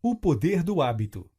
O poder do hábito.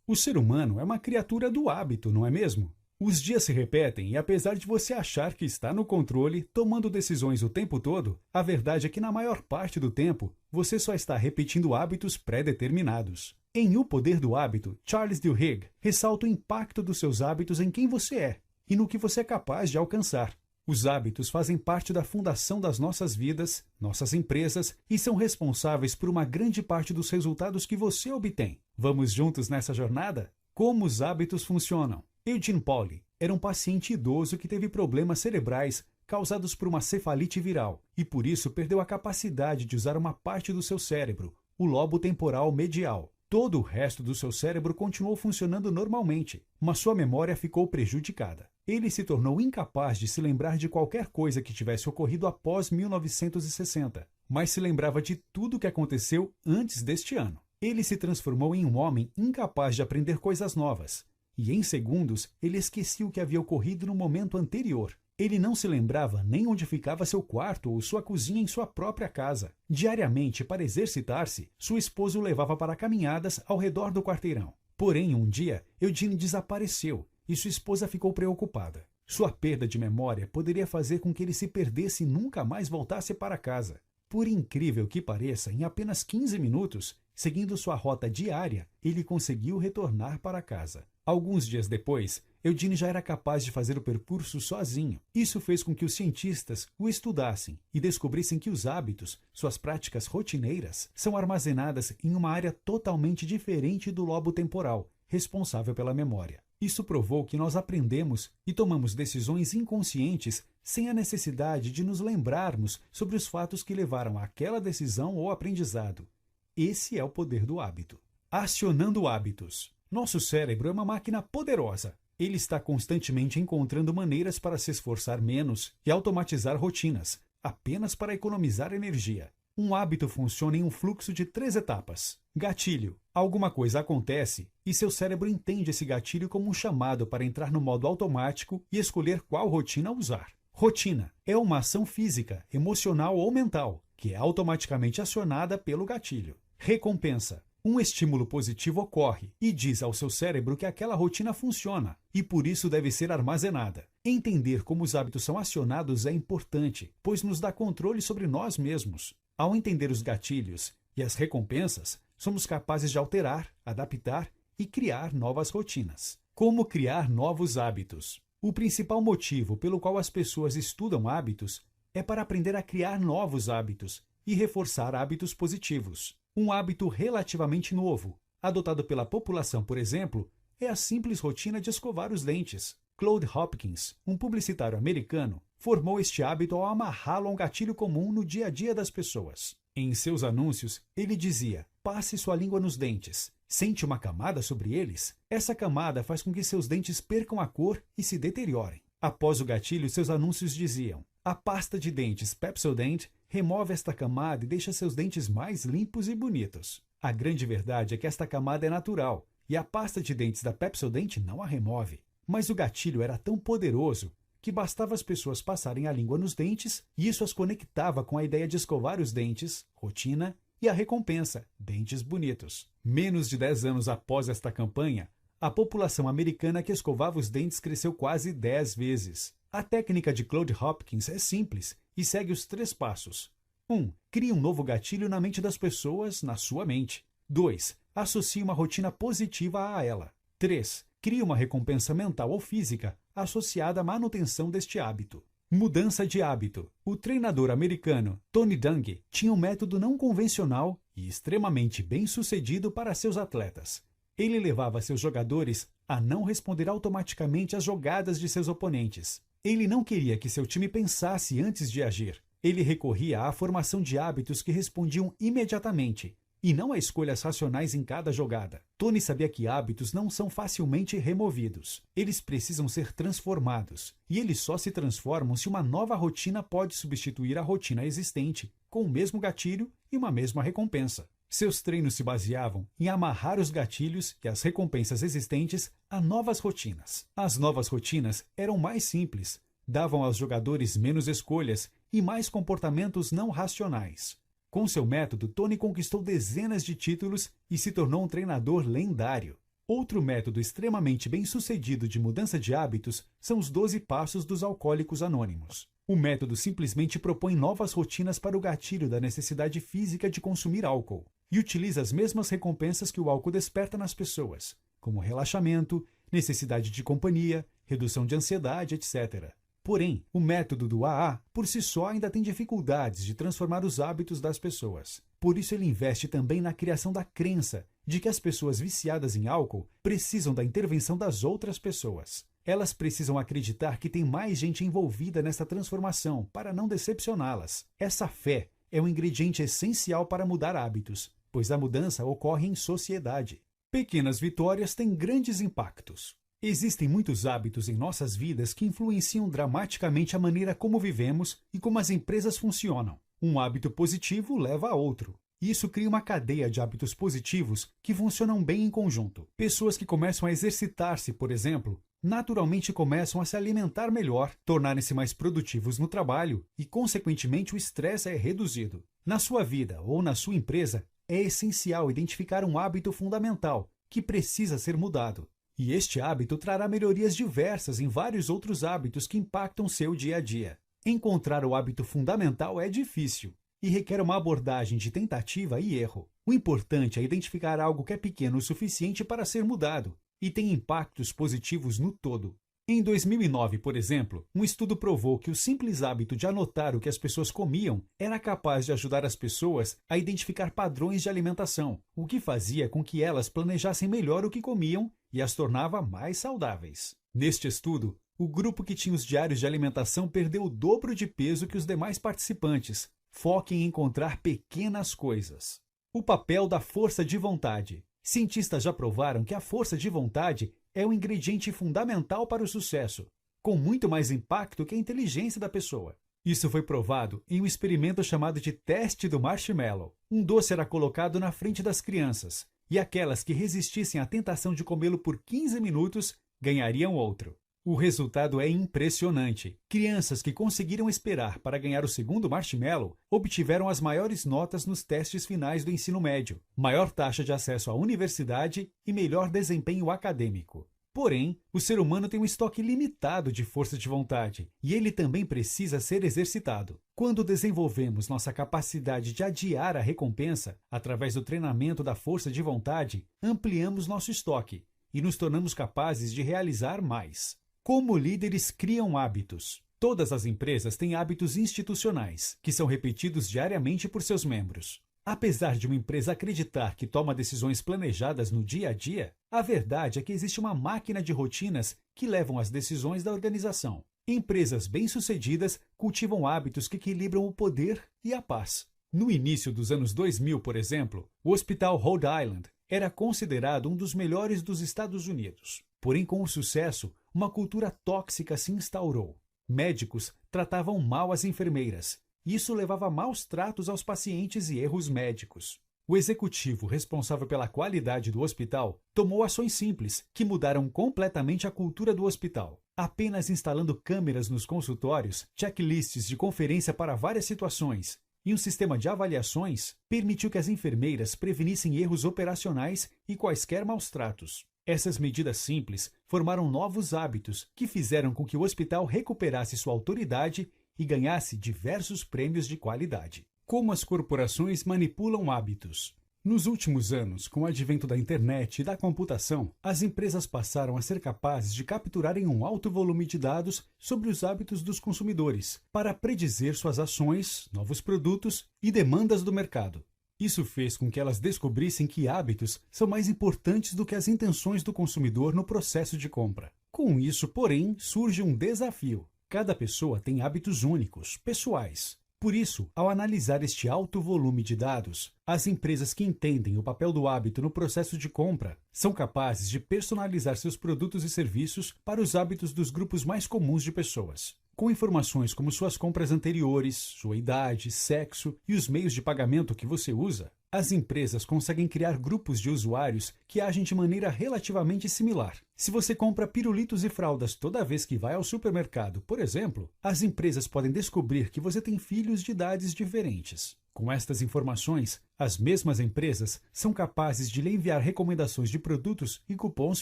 O ser humano é uma criatura do hábito, não é mesmo? Os dias se repetem e apesar de você achar que está no controle, tomando decisões o tempo todo, a verdade é que na maior parte do tempo, você só está repetindo hábitos pré-determinados. Em O Poder do Hábito, Charles Duhigg ressalta o impacto dos seus hábitos em quem você é e no que você é capaz de alcançar. Os hábitos fazem parte da fundação das nossas vidas, nossas empresas e são responsáveis por uma grande parte dos resultados que você obtém. Vamos juntos nessa jornada? Como os hábitos funcionam? Eugene Pauly era um paciente idoso que teve problemas cerebrais causados por uma cefalite viral e por isso perdeu a capacidade de usar uma parte do seu cérebro, o lobo temporal medial. Todo o resto do seu cérebro continuou funcionando normalmente, mas sua memória ficou prejudicada. Ele se tornou incapaz de se lembrar de qualquer coisa que tivesse ocorrido após 1960, mas se lembrava de tudo o que aconteceu antes deste ano. Ele se transformou em um homem incapaz de aprender coisas novas, e em segundos ele esquecia o que havia ocorrido no momento anterior. Ele não se lembrava nem onde ficava seu quarto ou sua cozinha em sua própria casa. Diariamente, para exercitar-se, sua esposa o levava para caminhadas ao redor do quarteirão. Porém, um dia, Eugene desapareceu e sua esposa ficou preocupada. Sua perda de memória poderia fazer com que ele se perdesse e nunca mais voltasse para casa. Por incrível que pareça, em apenas 15 minutos, seguindo sua rota diária, ele conseguiu retornar para casa. Alguns dias depois, Eugene já era capaz de fazer o percurso sozinho. Isso fez com que os cientistas o estudassem e descobrissem que os hábitos, suas práticas rotineiras, são armazenadas em uma área totalmente diferente do lobo temporal, responsável pela memória. Isso provou que nós aprendemos e tomamos decisões inconscientes sem a necessidade de nos lembrarmos sobre os fatos que levaram àquela decisão ou aprendizado. Esse é o poder do hábito. Acionando hábitos. Nosso cérebro é uma máquina poderosa. Ele está constantemente encontrando maneiras para se esforçar menos e automatizar rotinas, apenas para economizar energia. Um hábito funciona em um fluxo de 3 etapas. Gatilho. Alguma coisa acontece e seu cérebro entende esse gatilho como um chamado para entrar no modo automático e escolher qual rotina usar. Rotina é uma ação física, emocional ou mental, que é automaticamente acionada pelo gatilho. Recompensa. Um estímulo positivo ocorre e diz ao seu cérebro que aquela rotina funciona e por isso deve ser armazenada. Entender como os hábitos são acionados é importante, pois nos dá controle sobre nós mesmos. Ao entender os gatilhos e as recompensas, somos capazes de alterar, adaptar e criar novas rotinas. Como criar novos hábitos? O principal motivo pelo qual as pessoas estudam hábitos é para aprender a criar novos hábitos e reforçar hábitos positivos. Um hábito relativamente novo, adotado pela população, por exemplo, é a simples rotina de escovar os dentes. Claude Hopkins, um publicitário americano, formou este hábito ao amarrá-lo a um gatilho comum no dia a dia das pessoas. Em seus anúncios, ele dizia: passe sua língua nos dentes. Sente uma camada sobre eles? Essa camada faz com que seus dentes percam a cor e se deteriorem. Após o gatilho, seus anúncios diziam: a pasta de dentes Pepsodent remove esta camada e deixa seus dentes mais limpos e bonitos. A grande verdade é que esta camada é natural e a pasta de dentes da Pepsodent não a remove. Mas o gatilho era tão poderoso que bastava as pessoas passarem a língua nos dentes e isso as conectava com a ideia de escovar os dentes, rotina, e a recompensa, dentes bonitos. Menos de 10 anos após esta campanha, a população americana que escovava os dentes cresceu quase 10 vezes. A técnica de Claude Hopkins é simples e segue os 3 passos. 1. Crie um novo gatilho na mente das pessoas, na sua mente. 2. Associe uma rotina positiva a ela. 3. Crie uma recompensa mental ou física associada à manutenção deste hábito. Mudança de hábito. O treinador americano Tony Dungy tinha um método não convencional e extremamente bem-sucedido para seus atletas. Ele levava seus jogadores a não responder automaticamente às jogadas de seus oponentes. Ele não queria que seu time pensasse antes de agir. Ele recorria à formação de hábitos que respondiam imediatamente, e não a escolhas racionais em cada jogada. Tony sabia que hábitos não são facilmente removidos. Eles precisam ser transformados, e eles só se transformam se uma nova rotina pode substituir a rotina existente, com o mesmo gatilho e uma mesma recompensa. Seus treinos se baseavam em amarrar os gatilhos e as recompensas existentes a novas rotinas. As novas rotinas eram mais simples, davam aos jogadores menos escolhas e mais comportamentos não racionais. Com seu método, Tony conquistou dezenas de títulos e se tornou um treinador lendário. Outro método extremamente bem-sucedido de mudança de hábitos são os 12 Passos dos Alcoólicos Anônimos. O método simplesmente propõe novas rotinas para o gatilho da necessidade física de consumir álcool e utiliza as mesmas recompensas que o álcool desperta nas pessoas, como relaxamento, necessidade de companhia, redução de ansiedade, etc. Porém, o método do AA, por si só, ainda tem dificuldades de transformar os hábitos das pessoas. Por isso ele investe também na criação da crença de que as pessoas viciadas em álcool precisam da intervenção das outras pessoas. Elas precisam acreditar que tem mais gente envolvida nessa transformação para não decepcioná-las. Essa fé é um ingrediente essencial para mudar hábitos, pois a mudança ocorre em sociedade. Pequenas vitórias têm grandes impactos. Existem muitos hábitos em nossas vidas que influenciam dramaticamente a maneira como vivemos e como as empresas funcionam. Um hábito positivo leva a outro. Isso cria uma cadeia de hábitos positivos que funcionam bem em conjunto. Pessoas que começam a exercitar-se, por exemplo, naturalmente começam a se alimentar melhor, tornarem-se mais produtivos no trabalho e, consequentemente, o estresse é reduzido. Na sua vida ou na sua empresa, é essencial identificar um hábito fundamental que precisa ser mudado. E este hábito trará melhorias diversas em vários outros hábitos que impactam seu dia a dia. Encontrar o hábito fundamental é difícil e requer uma abordagem de tentativa e erro. O importante é identificar algo que é pequeno o suficiente para ser mudado e tem impactos positivos no todo. Em 2009, por exemplo, um estudo provou que o simples hábito de anotar o que as pessoas comiam era capaz de ajudar as pessoas a identificar padrões de alimentação, o que fazia com que elas planejassem melhor o que comiam e as tornava mais saudáveis. Neste estudo, o grupo que tinha os diários de alimentação perdeu o dobro de peso que os demais participantes. Foque em encontrar pequenas coisas. O papel da força de vontade. Cientistas já provaram que a força de vontade é um ingrediente fundamental para o sucesso, com muito mais impacto que a inteligência da pessoa. Isso foi provado em um experimento chamado de teste do marshmallow. Um doce era colocado na frente das crianças, e aquelas que resistissem à tentação de comê-lo por 15 minutos ganhariam outro. O resultado é impressionante. Crianças que conseguiram esperar para ganhar o segundo marshmallow obtiveram as maiores notas nos testes finais do ensino médio, maior taxa de acesso à universidade e melhor desempenho acadêmico. Porém, o ser humano tem um estoque limitado de força de vontade e ele também precisa ser exercitado. Quando desenvolvemos nossa capacidade de adiar a recompensa através do treinamento da força de vontade, ampliamos nosso estoque e nos tornamos capazes de realizar mais. Como líderes criam hábitos? Todas as empresas têm hábitos institucionais, que são repetidos diariamente por seus membros. Apesar de uma empresa acreditar que toma decisões planejadas no dia a dia, a verdade é que existe uma máquina de rotinas que levam às decisões da organização. Empresas bem-sucedidas cultivam hábitos que equilibram o poder e a paz. No início dos anos 2000, por exemplo, o Hospital Rhode Island era considerado um dos melhores dos Estados Unidos. Porém, com o sucesso, uma cultura tóxica se instaurou. Médicos tratavam mal as enfermeiras. Isso levava a maus tratos aos pacientes e erros médicos. O executivo responsável pela qualidade do hospital tomou ações simples que mudaram completamente a cultura do hospital. Apenas instalando câmeras nos consultórios, checklists de conferência para várias situações e um sistema de avaliações, permitiu que as enfermeiras prevenissem erros operacionais e quaisquer maus tratos. Essas medidas simples formaram novos hábitos que fizeram com que o hospital recuperasse sua autoridade e ganhasse diversos prêmios de qualidade. Como as corporações manipulam hábitos? Nos últimos anos, com o advento da internet e da computação, as empresas passaram a ser capazes de capturarem um alto volume de dados sobre os hábitos dos consumidores, para predizer suas ações, novos produtos e demandas do mercado. Isso fez com que elas descobrissem que hábitos são mais importantes do que as intenções do consumidor no processo de compra. Com isso, porém, surge um desafio. Cada pessoa tem hábitos únicos, pessoais. Por isso, ao analisar este alto volume de dados, as empresas que entendem o papel do hábito no processo de compra são capazes de personalizar seus produtos e serviços para os hábitos dos grupos mais comuns de pessoas. Com informações como suas compras anteriores, sua idade, sexo e os meios de pagamento que você usa, as empresas conseguem criar grupos de usuários que agem de maneira relativamente similar. Se você compra pirulitos e fraldas toda vez que vai ao supermercado, por exemplo, as empresas podem descobrir que você tem filhos de idades diferentes. Com estas informações, as mesmas empresas são capazes de lhe enviar recomendações de produtos e cupons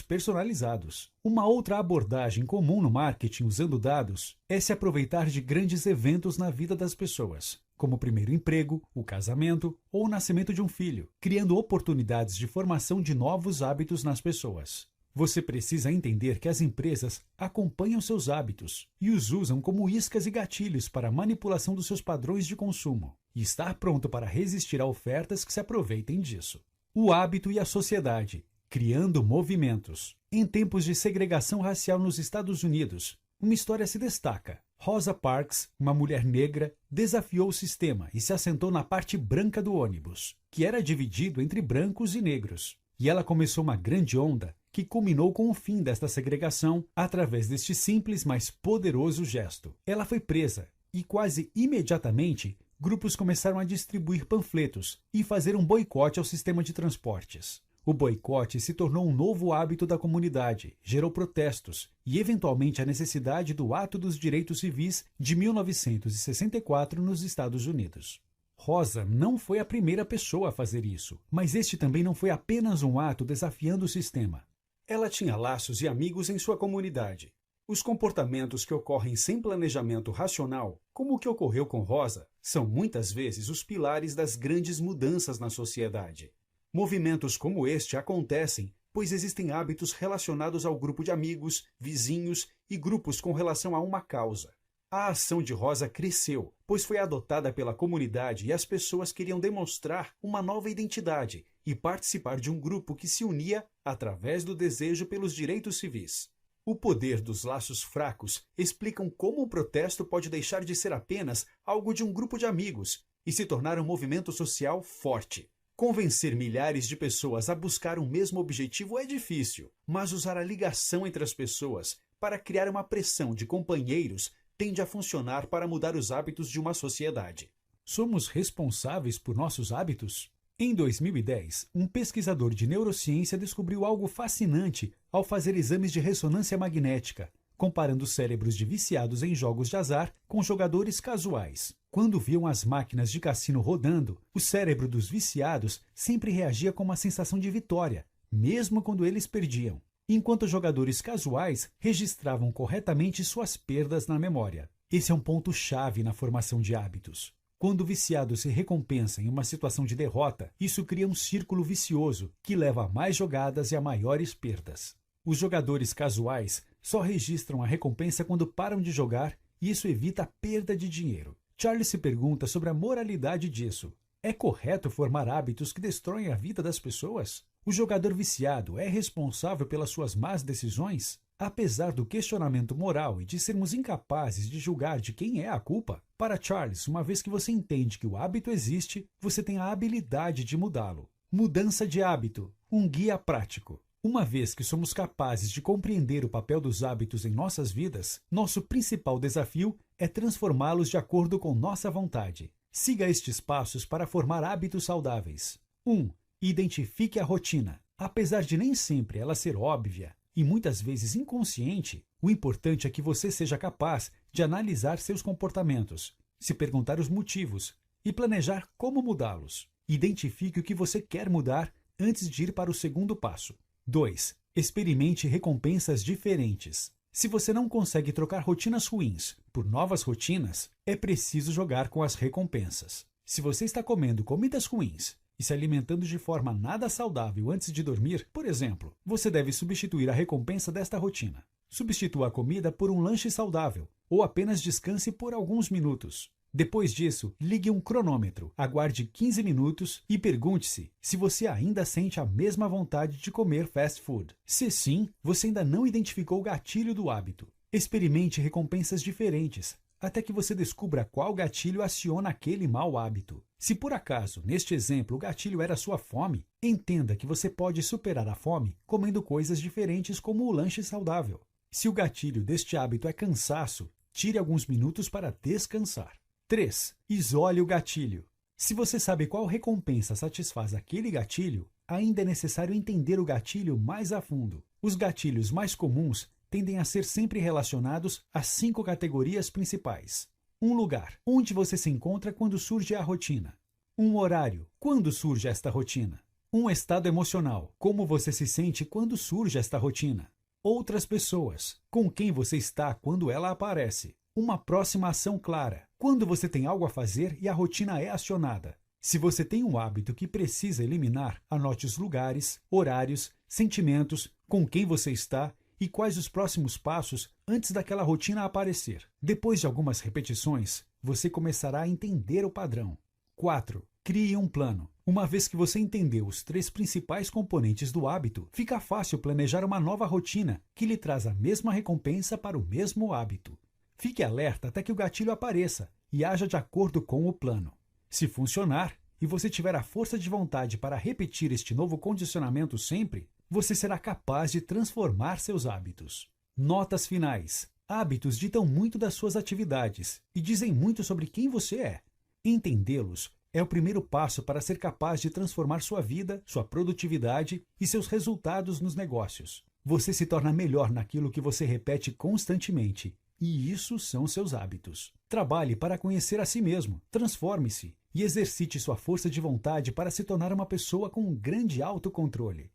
personalizados. Uma outra abordagem comum no marketing usando dados é se aproveitar de grandes eventos na vida das pessoas, como o primeiro emprego, o casamento ou o nascimento de um filho, criando oportunidades de formação de novos hábitos nas pessoas. Você precisa entender que as empresas acompanham seus hábitos e os usam como iscas e gatilhos para a manipulação dos seus padrões de consumo, e estar pronto para resistir a ofertas que se aproveitem disso. O hábito e a sociedade, criando movimentos. Em tempos de segregação racial nos Estados Unidos, uma história se destaca. Rosa Parks, uma mulher negra, desafiou o sistema e se assentou na parte branca do ônibus, que era dividido entre brancos e negros. E ela começou uma grande onda que culminou com o fim desta segregação através deste simples, mas poderoso gesto. Ela foi presa e quase imediatamente grupos começaram a distribuir panfletos e fazer um boicote ao sistema de transportes. O boicote se tornou um novo hábito da comunidade, gerou protestos e, eventualmente, a necessidade do Ato dos Direitos Civis de 1964 nos Estados Unidos. Rosa não foi a primeira pessoa a fazer isso, mas este também não foi apenas um ato desafiando o sistema. Ela tinha laços e amigos em sua comunidade. Os comportamentos que ocorrem sem planejamento racional, como o que ocorreu com Rosa, são muitas vezes os pilares das grandes mudanças na sociedade. Movimentos como este acontecem pois existem hábitos relacionados ao grupo de amigos, vizinhos e grupos com relação a uma causa. A ação de Rosa cresceu, pois foi adotada pela comunidade e as pessoas queriam demonstrar uma nova identidade e participar de um grupo que se unia através do desejo pelos direitos civis. O poder dos laços fracos explicam como um protesto pode deixar de ser apenas algo de um grupo de amigos e se tornar um movimento social forte. Convencer milhares de pessoas a buscar um mesmo objetivo é difícil, mas usar a ligação entre as pessoas para criar uma pressão de companheiros tende a funcionar para mudar os hábitos de uma sociedade. Somos responsáveis por nossos hábitos? Em 2010, um pesquisador de neurociência descobriu algo fascinante ao fazer exames de ressonância magnética, comparando cérebros de viciados em jogos de azar com jogadores casuais. Quando viam as máquinas de cassino rodando, o cérebro dos viciados sempre reagia com uma sensação de vitória, mesmo quando eles perdiam, enquanto os jogadores casuais registravam corretamente suas perdas na memória. Esse é um ponto-chave na formação de hábitos. Quando o viciado se recompensa em uma situação de derrota, isso cria um círculo vicioso que leva a mais jogadas e a maiores perdas. Os jogadores casuais só registram a recompensa quando param de jogar e isso evita a perda de dinheiro. Charles se pergunta sobre a moralidade disso. É correto formar hábitos que destroem a vida das pessoas? O jogador viciado é responsável pelas suas más decisões? Apesar do questionamento moral e de sermos incapazes de julgar de quem é a culpa, para Charles, uma vez que você entende que o hábito existe, você tem a habilidade de mudá-lo. Mudança de hábito, um guia prático. Uma vez que somos capazes de compreender o papel dos hábitos em nossas vidas, nosso principal desafio é transformá-los de acordo com nossa vontade. Siga estes passos para formar hábitos saudáveis. 1. Identifique a rotina. Apesar de nem sempre ela ser óbvia e muitas vezes inconsciente, o importante é que você seja capaz de analisar seus comportamentos, se perguntar os motivos e planejar como mudá-los. Identifique o que você quer mudar antes de ir para o segundo passo. 2. Experimente recompensas diferentes. Se você não consegue trocar rotinas ruins por novas rotinas, é preciso jogar com as recompensas. Se você está comendo comidas ruins e se alimentando de forma nada saudável antes de dormir, por exemplo, você deve substituir a recompensa desta rotina. Substitua a comida por um lanche saudável ou apenas descanse por alguns minutos. Depois disso, ligue um cronômetro, aguarde 15 minutos e pergunte-se se você ainda sente a mesma vontade de comer fast food. Se sim, você ainda não identificou o gatilho do hábito. Experimente recompensas diferentes, até que você descubra qual gatilho aciona aquele mau hábito. Se por acaso, neste exemplo, o gatilho era sua fome, entenda que você pode superar a fome comendo coisas diferentes como o lanche saudável. Se o gatilho deste hábito é cansaço, tire alguns minutos para descansar. 3. Isole o gatilho. Se você sabe qual recompensa satisfaz aquele gatilho, ainda é necessário entender o gatilho mais a fundo. Os gatilhos mais comuns tendem a ser sempre relacionados a 5 categorias principais. Um lugar, onde você se encontra quando surge a rotina. Um horário. Quando surge esta rotina? Um estado emocional. Como você se sente quando surge esta rotina? Outras pessoas. Com quem você está quando ela aparece? Uma próxima ação clara. Quando você tem algo a fazer e a rotina é acionada. Se você tem um hábito que precisa eliminar, anote os lugares, horários, sentimentos, com quem você está e quais os próximos passos antes daquela rotina aparecer. Depois de algumas repetições, você começará a entender o padrão. 4. Crie um plano. Uma vez que você entendeu os 3 principais componentes do hábito, fica fácil planejar uma nova rotina que lhe traz a mesma recompensa para o mesmo hábito. Fique alerta até que o gatilho apareça e haja de acordo com o plano. Se funcionar e você tiver a força de vontade para repetir este novo condicionamento sempre, você será capaz de transformar seus hábitos. Notas finais. Hábitos ditam muito das suas atividades e dizem muito sobre quem você é. Entendê-los é o primeiro passo para ser capaz de transformar sua vida, sua produtividade e seus resultados nos negócios. Você se torna melhor naquilo que você repete constantemente, e isso são seus hábitos. Trabalhe para conhecer a si mesmo, transforme-se e exercite sua força de vontade para se tornar uma pessoa com um grande autocontrole.